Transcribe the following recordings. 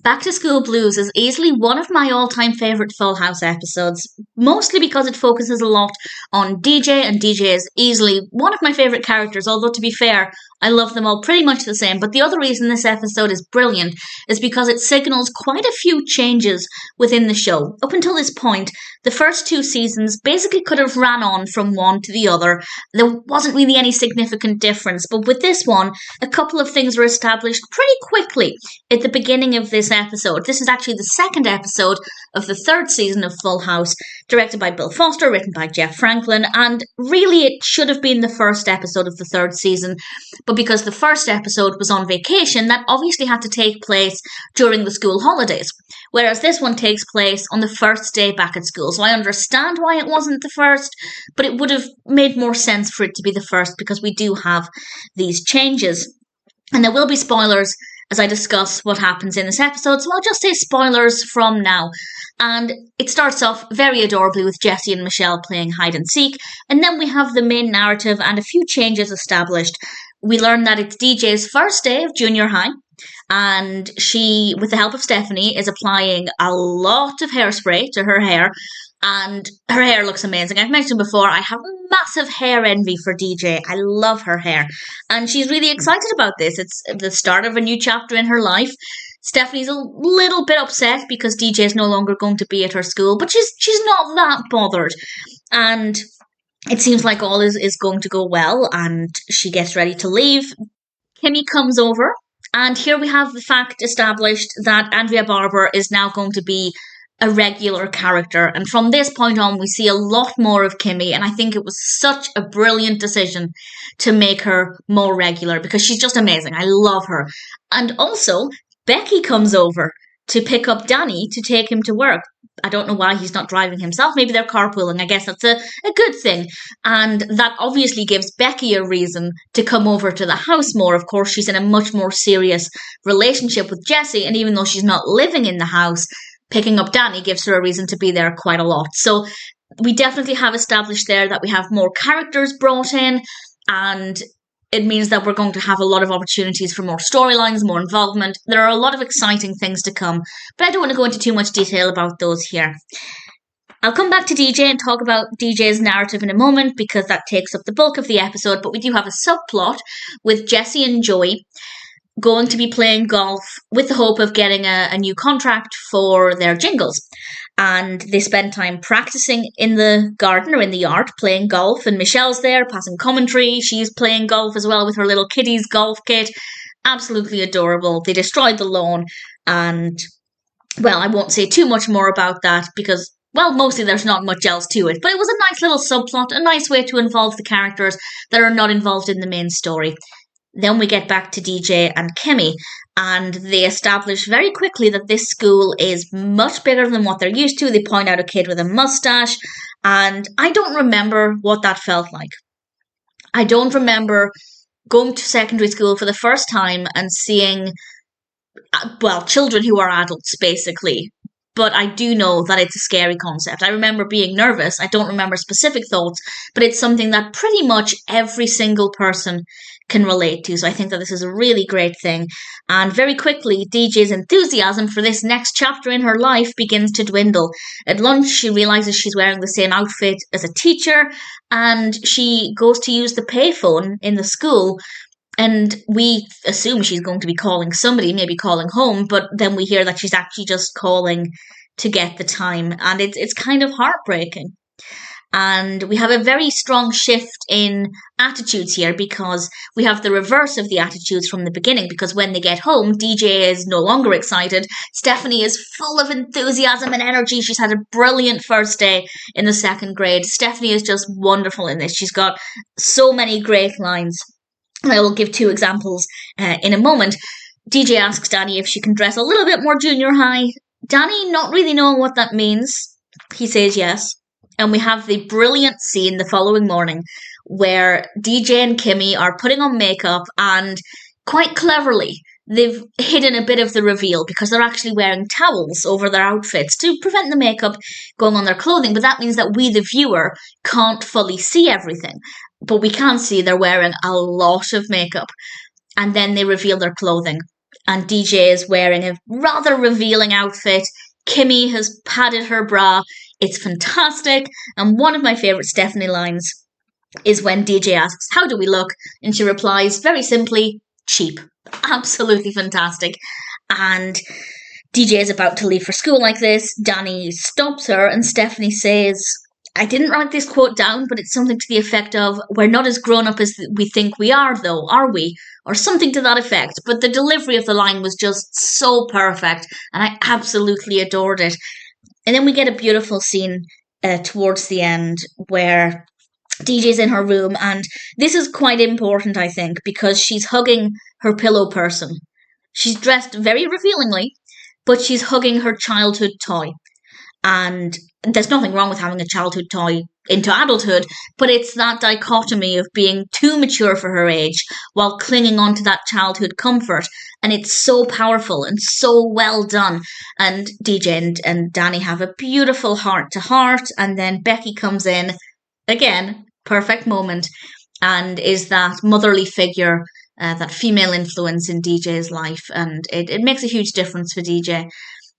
Back to School Blues is easily one of my all-time favourite Full House episodes, mostly because it focuses a lot on DJ, and DJ is easily one of my favourite characters, although to be fair, I love them all pretty much the same. But the other reason this episode is brilliant is because it signals quite a few changes within the show. Up until this point, the first two seasons basically could have ran on from one to the other. There wasn't really any significant difference, but with this one, a couple of things were established pretty quickly at the beginning of this episode. This is actually the second episode of the third season of Full House, directed by Bill Foster, written by Jeff Franklin, and really it should have been the first episode of the third season, but because the first episode was on vacation, that obviously had to take place during the school holidays, whereas this one takes place on the first day back at school. So I understand why it wasn't the first, but it would have made more sense for it to be the first because we do have these changes. And there will be spoilers as I discuss what happens in this episode, so I'll just say spoilers from now. And it starts off very adorably with Jessie and Michelle playing hide and seek, and then we have the main narrative and a few changes established. We learn that it's DJ's first day of junior high, and she, with the help of Stephanie, is applying a lot of hairspray to her hair, and her hair looks amazing. I've mentioned before, I have massive hair envy for DJ. I love her hair, and she's really excited about this. It's the start of a new chapter in her life. Stephanie's a little bit upset because DJ is no longer going to be at her school, but she's not that bothered, and it seems like all is going to go well, and she gets ready to leave. Kimmy comes over, and here we have the fact established that Andrea Barber is now going to be a regular character, and from this point on we see a lot more of Kimmy, and I think it was such a brilliant decision to make her more regular because she's just amazing. I love her. And also Becky comes over to pick up Danny to take him to work. I don't know why he's not driving himself. Maybe they're carpooling. I guess that's a good thing. And that obviously gives Becky a reason to come over to the house more. Of course, she's in a much more serious relationship with Jessie, and even though she's not living in the house, picking up Danny gives her a reason to be there quite a lot. So we definitely have established there that we have more characters brought in, and it means that we're going to have a lot of opportunities for more storylines, more involvement. There are a lot of exciting things to come, but I don't want to go into too much detail about those here. I'll come back to DJ and talk about DJ's narrative in a moment because that takes up the bulk of the episode, but we do have a subplot with Jessie and Joey going to be playing golf with the hope of getting a new contract for their jingles. And they spend time practicing in the garden or in the yard playing golf, and Michelle's there passing commentary. She's playing golf as well with her little kiddies golf kit. Absolutely adorable. They destroyed the lawn, and well, I won't say too much more about that because, well, mostly there's not much else to it, but it was a nice little subplot, a nice way to involve the characters that are not involved in the main story. Then we get back to DJ and Kimmy, and they establish very quickly that this school is much bigger than what they're used to. They point out a kid with a mustache, and I don't remember what that felt like. I don't remember going to secondary school for the first time and seeing, well, children who are adults, basically. But I do know that it's a scary concept. I remember being nervous. I don't remember specific thoughts, but it's something that pretty much every single person can relate to. So I think that this is a really great thing. And very quickly, DJ's enthusiasm for this next chapter in her life begins to dwindle. At lunch, she realizes she's wearing the same outfit as a teacher, and she goes to use the payphone in the school. And we assume she's going to be calling somebody, maybe calling home, but then we hear that she's actually just calling to get the time. And it's kind of heartbreaking. And we have a very strong shift in attitudes here because we have the reverse of the attitudes from the beginning, because when they get home, DJ is no longer excited. Stephanie is full of enthusiasm and energy. She's had a brilliant first day in the second grade. Stephanie is just wonderful in this. She's got so many great lines. And I will give two examples in a moment. DJ asks Danny if she can dress a little bit more junior high. Danny, not really knowing what that means, he says yes. And we have the brilliant scene the following morning where DJ and Kimmy are putting on makeup, and quite cleverly, they've hidden a bit of the reveal because they're actually wearing towels over their outfits to prevent the makeup going on their clothing. But that means that we, the viewer, can't fully see everything. But we can see they're wearing a lot of makeup. And then they reveal their clothing. and DJ is wearing a rather revealing outfit. Kimmy has padded her bra. It's fantastic. And one of my favourite Stephanie lines is when DJ asks, "How do we look?" And she replies very simply, "Cheap." Absolutely fantastic. And DJ is about to leave for school like this. Danny stops her and Stephanie says, I didn't write this quote down, but it's something to the effect of, "We're not as grown up as we think we are, though, are we?" Or something to that effect. But the delivery of the line was just so perfect, and I absolutely adored it. And then we get a beautiful scene towards the end where DJ's in her room, and this is quite important, I think, because she's hugging her pillow person. She's dressed very revealingly, but she's hugging her childhood toy. And there's nothing wrong with having a childhood toy into adulthood, but it's that dichotomy of being too mature for her age while clinging on to that childhood comfort. And it's so powerful and so well done. And DJ and Danny have a beautiful heart to heart. And then Becky comes in, again, perfect moment, and is that motherly figure, that female influence in DJ's life. And it makes a huge difference for DJ.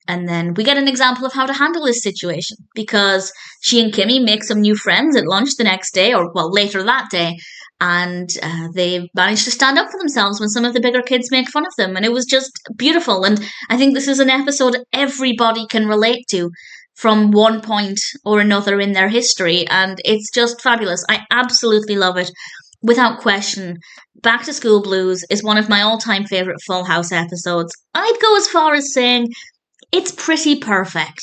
And then we get an example of how to handle this situation, because she and Kimmy make some new friends at lunch the next day, or well, later that day, and they manage to stand up for themselves when some of the bigger kids make fun of them. And it was just beautiful. And I think this is an episode everybody can relate to from one point or another in their history. And it's just fabulous. I absolutely love it. Without question, Back to School Blues is one of my all-time favourite Full House episodes. I'd go as far as saying it's pretty perfect.